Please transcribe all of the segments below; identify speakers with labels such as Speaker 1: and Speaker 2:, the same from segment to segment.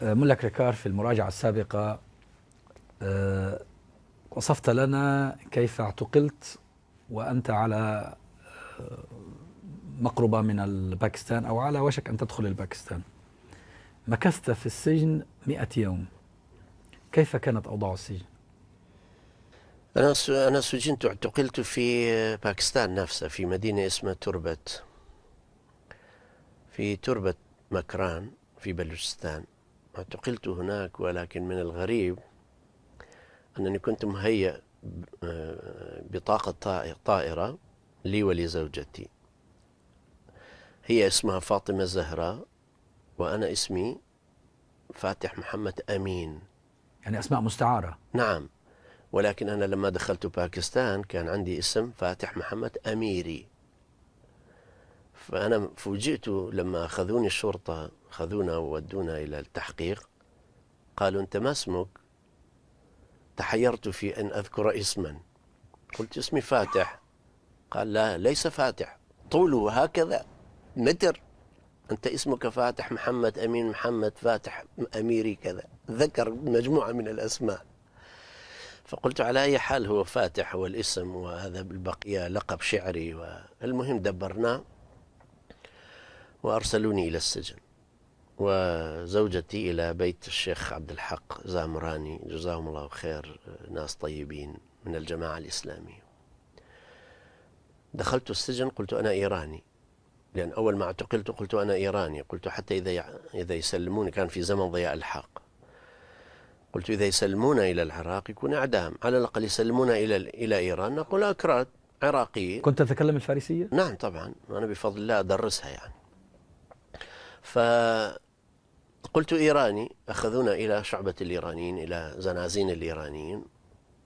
Speaker 1: ملك ريكار في المراجعة السابقة آه، وصفت لنا كيف اعتقلت وأنت على مقربة من الباكستان أو على وشك أن تدخل الباكستان. مكثت في السجن 100 يوم. كيف كانت أوضاع السجن؟
Speaker 2: أنا سجنت اعتقلت في باكستان نفسها، في مدينة اسمها تربت، في تربة مكران في بلوچستان. اعتقلت هناك، ولكن من الغريب أنني كنت مهيأ بطاقة طائرة لي ولزوجتي. هي اسمها فاطمة الزهراء وأنا اسمي فاتح محمد أمين.
Speaker 1: يعني أسماء مستعارة.
Speaker 2: نعم، ولكن أنا لما دخلت باكستان كان عندي اسم فاتح محمد أميري. فأنا فوجئت لما أخذوني الشرطة، أخذونا وودونا إلى التحقيق، قالوا أنت ما اسمك؟ تحيرت في أن أذكر اسما، قلت اسمي فاتح. قال لا، ليس فاتح، طوله هكذا متر، أنت اسمك فاتح محمد أمين محمد فاتح أميري كذا، ذكر مجموعة من الأسماء. فقلت على أي حال هو فاتح هو الاسم، وهذا بالبقية لقب شعري. والمهم دبرناه وأرسلوني إلى السجن، وزوجتي إلى بيت الشيخ عبد الحق زامراني، جزاهم الله خير، ناس طيبين من الجماعة الإسلامية. دخلت السجن قلت أنا إيراني، لأن أول ما اعتقلت قلت أنا إيراني، قلت حتى إذا يسلموني، كان في زمن ضياء الحق، قلت إذا يسلمونا إلى العراق يكون إعدام، على الأقل يسلمونا إلى إيران نقول أكراد عراقيين.
Speaker 1: كنت تتكلم الفارسية؟
Speaker 2: نعم طبعا، أنا بفضل الله أدرسها يعني. فقلت إيراني، أخذونا إلى شعبة الإيرانيين، إلى زنازين الإيرانيين،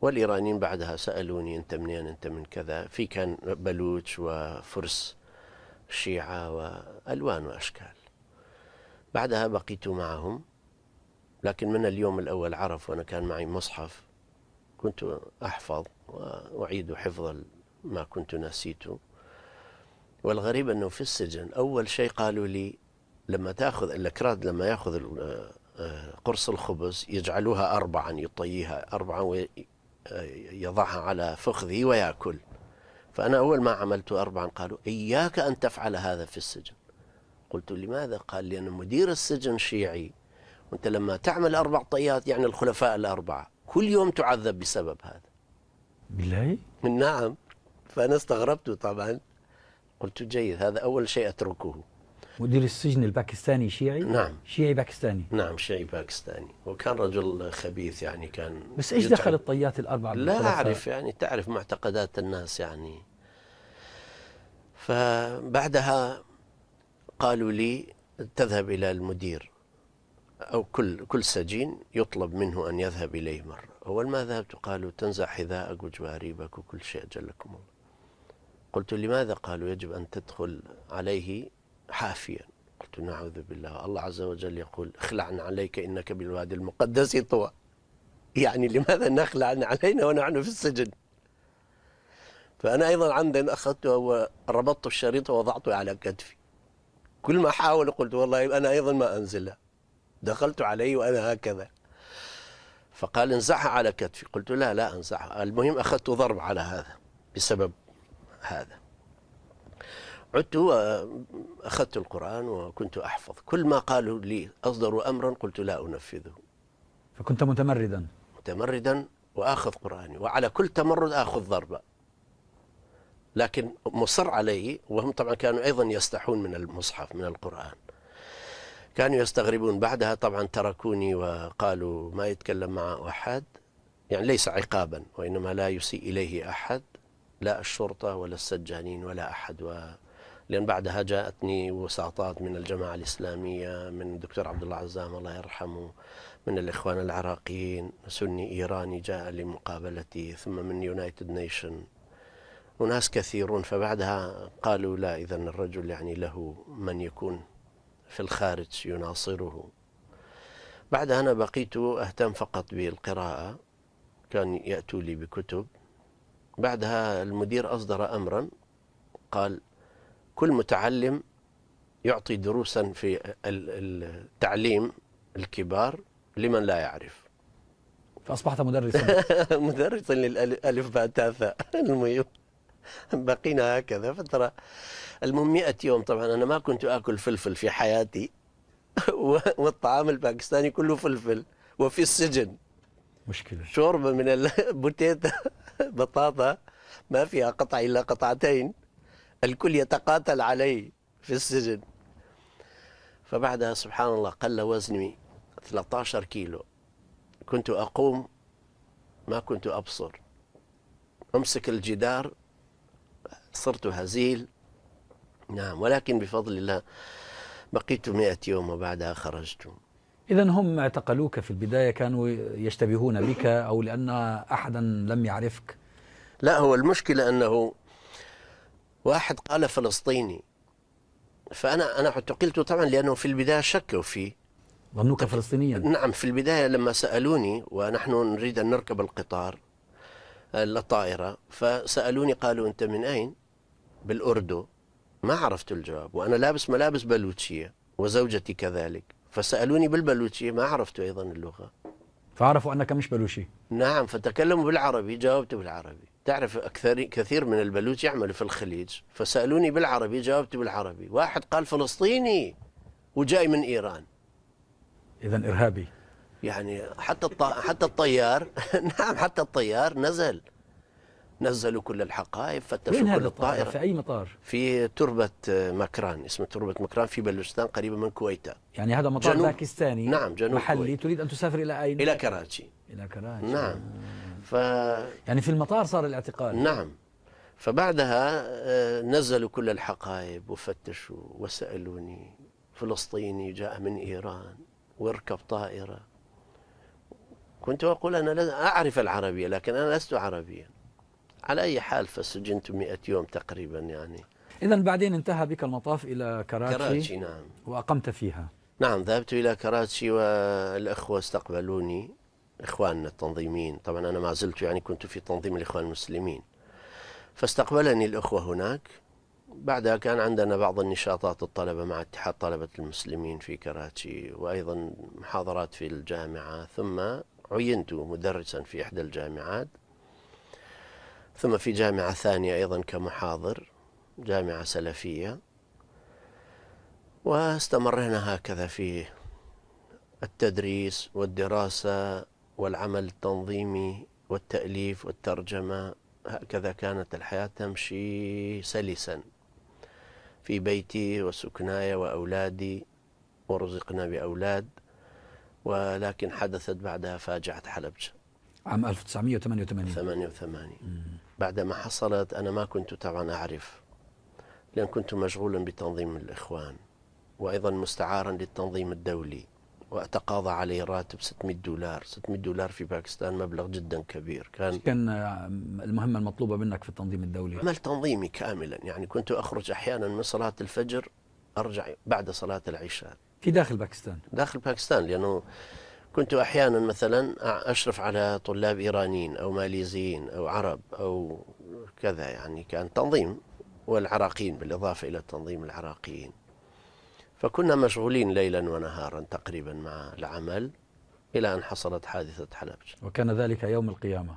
Speaker 2: والإيرانيين بعدها سألوني أنت منين، أنت من كذا، في كان بلوچ وفرس شيعة وألوان وأشكال. بعدها بقيت معهم، لكن من اليوم الأول عرف، وأنا كان معي مصحف كنت أحفظ وأعيد حفظ ما كنت نسيته. والغريب أنه في السجن أول شيء قالوا لي لما تأخذ الأكراد، لما يأخذ قرص الخبز يجعلوها أربعا، يطيها أربعا ويضعها على فخذه ويأكل. فأنا أول ما عملت أربعا قالوا إياك أن تفعل هذا في السجن. قلت لماذا؟ قال لأن مدير السجن شيعي، وأنت لما تعمل 4 طيات يعني الخلفاء الأربعة كل يوم تعذب بسبب هذا.
Speaker 1: بالله؟
Speaker 2: نعم. فأنا استغربت طبعا، قلت جيد، هذا أول شيء أتركه.
Speaker 1: مدير السجن الباكستاني شيعي؟
Speaker 2: نعم.
Speaker 1: شيعي باكستاني؟
Speaker 2: نعم، شيعي باكستاني، وكان رجل خبيث يعني، كان
Speaker 1: بس إيش دخل الطيات الأربعة
Speaker 2: لا
Speaker 1: بالخلفاء؟
Speaker 2: أعرف، يعني تعرف معتقدات الناس يعني. فبعدها قالوا لي تذهب إلى المدير، أو كل سجين يطلب منه أن يذهب إليه مرة. أول ما ذهبت قالوا تنزع حذاءك وجواربك وكل شيء أجلكم الله. قلت لماذا؟ قالوا يجب أن تدخل عليه حافيا. قلت نعوذ بالله، الله عز وجل يقول اخلعن عليك إنك بالوادي المقدس طوى. يعني لماذا نخلع علينا ونحن في السجن؟ فأنا أيضا عندنا أخذته وربطت الشريط ووضعته على كتفي. كل ما حاول قلت والله أنا أيضا ما أنزلها، دخلت عليه وأنا هكذا. فقال انزعها على كتفي، قلت لا انزعها. المهم أخذت ضرب على هذا بسبب هذا. عدت وأخذت القرآن وكنت أحفظ، كل ما قالوا لي أصدروا أمرا قلت لا أنفذه.
Speaker 1: فكنت متمردا؟
Speaker 2: متمردا، وآخذ قرآني، وعلى كل تمرد آخذ ضربة، لكن مصر عليه. وهم طبعا كانوا أيضا يستحون من المصحف من القرآن، كانوا يستغربون. بعدها طبعا تركوني وقالوا ما يتكلم مع أحد، يعني ليس عقابا وإنما لا يسيء إليه أحد، لا الشرطة ولا السجانين ولا أحد. لأن بعدها جاءتني وساطات من الجماعة الإسلامية، من الدكتور عبد الله عزام الله يرحمه، من الإخوان العراقيين، سني إيراني جاء لمقابلتي، ثم من يونايتد نيشن وناس كثيرون. فبعدها قالوا لا، إذن الرجل يعني له من يكون في الخارج يناصره. بعدها أنا بقيت أهتم فقط بالقراءة، كان يأتوا لي بكتب. بعدها المدير أصدر أمرا، قال كل متعلم يعطي دروسا في التعليم الكبار لمن لا يعرف.
Speaker 1: فأصبحت مدرسا.
Speaker 2: مدرسا للألف باء تاء ثاء. المهم بقينا هكذا فترة. المهم 100 يوم. طبعا أنا ما كنت آكل فلفل في حياتي والطعام الباكستاني كله فلفل، وفي السجن
Speaker 1: مشكلة.
Speaker 2: شوربة من البوتيتا بطاطا ما فيها قطع إلا قطعتين، الكل يتقاتل علي في السجن. فبعدها سبحان الله قل وزني 13 كيلو. كنت أقوم ما كنت أبصر، أمسك الجدار صرت هزيل. نعم، ولكن بفضل الله بقيت 100 يوم وبعدها خرجت.
Speaker 1: إذا هم اعتقلوك في البداية كانوا يشتبهون بك أو لأن أحدا لم يعرفك؟
Speaker 2: لا، هو المشكلة أنه واحد قال فلسطيني، فأنا اعتقلت طبعا لأنه في البداية شكوا فيه.
Speaker 1: ظنوك فلسطينيا؟
Speaker 2: نعم، في البداية لما سألوني ونحن نريد أن نركب القطار الطائرة، فسألوني قالوا أنت من أين؟ بالأردو. ما عرفت الجواب وأنا لابس ملابس بلوتشية وزوجتي كذلك، فسألوني بالبلوتشية ما عرفت أيضا اللغة.
Speaker 1: فعرفوا أنك مش بلوشي؟
Speaker 2: نعم، فتكلموا بالعربي جاوبت بالعربي. تعرف كثير من البلوش يعملوا في الخليج، فسألوني بالعربي جاوبت بالعربي. واحد قال فلسطيني وجاي من إيران.
Speaker 1: إذا إرهابي
Speaker 2: يعني حتى الطيار نعم، حتى الطيار نزلوا كل الحقائب، فتشوا
Speaker 1: وين
Speaker 2: كل
Speaker 1: هذا الطائرة؟
Speaker 2: الطائرة.
Speaker 1: في أي مطار؟
Speaker 2: في تربة مكران، اسمه تربة مكران في بلوچستان قريبة من كويتا.
Speaker 1: يعني هذا مطار
Speaker 2: جنوب.
Speaker 1: باكستاني.
Speaker 2: نعم، جنوب
Speaker 1: محلي.
Speaker 2: كويت.
Speaker 1: تريد أن تسافر إلى أين؟
Speaker 2: إلى كراتشي.
Speaker 1: إلى كراتشي.
Speaker 2: نعم.
Speaker 1: يعني في المطار صار الاعتقال؟
Speaker 2: نعم. فبعدها نزلوا كل الحقائب وفتشوا وسألوني فلسطيني جاء من إيران واركب طائرة. كنت أقول أنا لا أعرف العربية لكن أنا لست عربيا. على أي حال فسجنت 100 يوم تقريبا يعني.
Speaker 1: إذا بعدين انتهى بك المطاف إلى
Speaker 2: كراتشي. نعم.
Speaker 1: وأقمت فيها.
Speaker 2: نعم، ذهبت إلى كراتشي والأخوة استقبلوني، إخواننا التنظيميين. طبعا أنا ما زلت يعني كنت في تنظيم الإخوان المسلمين، فاستقبلني الأخوة هناك. بعدها كان عندنا بعض النشاطات الطلبة مع اتحاد طلبة المسلمين في كراتشي، وأيضا محاضرات في الجامعة. ثم عينت مدرسا في إحدى الجامعات، ثم في جامعة ثانية أيضا كمحاضر، جامعة سلفية. واستمرنا هكذا في التدريس والدراسة والعمل التنظيمي والتأليف والترجمة. هكذا كانت الحياة تمشي سلسا في بيتي وسكناي وأولادي، ورزقنا بأولاد. ولكن حدثت بعدها فاجعة حلبجة
Speaker 1: عام 1988.
Speaker 2: 88. بعدما حصلت أنا ما كنت طبعا أعرف، لأن كنت مشغولا بتنظيم الإخوان، وأيضا مستعارا للتنظيم الدولي، وأتقاضى علي راتب 600 دولار. 600 دولار في باكستان مبلغ جدا كبير.
Speaker 1: كان المهمة المطلوبة منك في التنظيم الدولي؟
Speaker 2: عمل تنظيمي كاملا، يعني كنت أخرج أحيانا من صلاة الفجر أرجع بعد صلاة العشاء
Speaker 1: في داخل باكستان؟
Speaker 2: داخل باكستان، لأنه كنت أحيانا مثلا أشرف على طلاب إيرانيين أو ماليزيين أو عرب أو كذا، يعني كان تنظيم، والعراقيين بالإضافة إلى التنظيم العراقيين. فكنا مشغولين ليلا ونهارا تقريبا مع العمل إلى أن حصلت حادثة حلبجة.
Speaker 1: وكان ذلك يوم القيامة.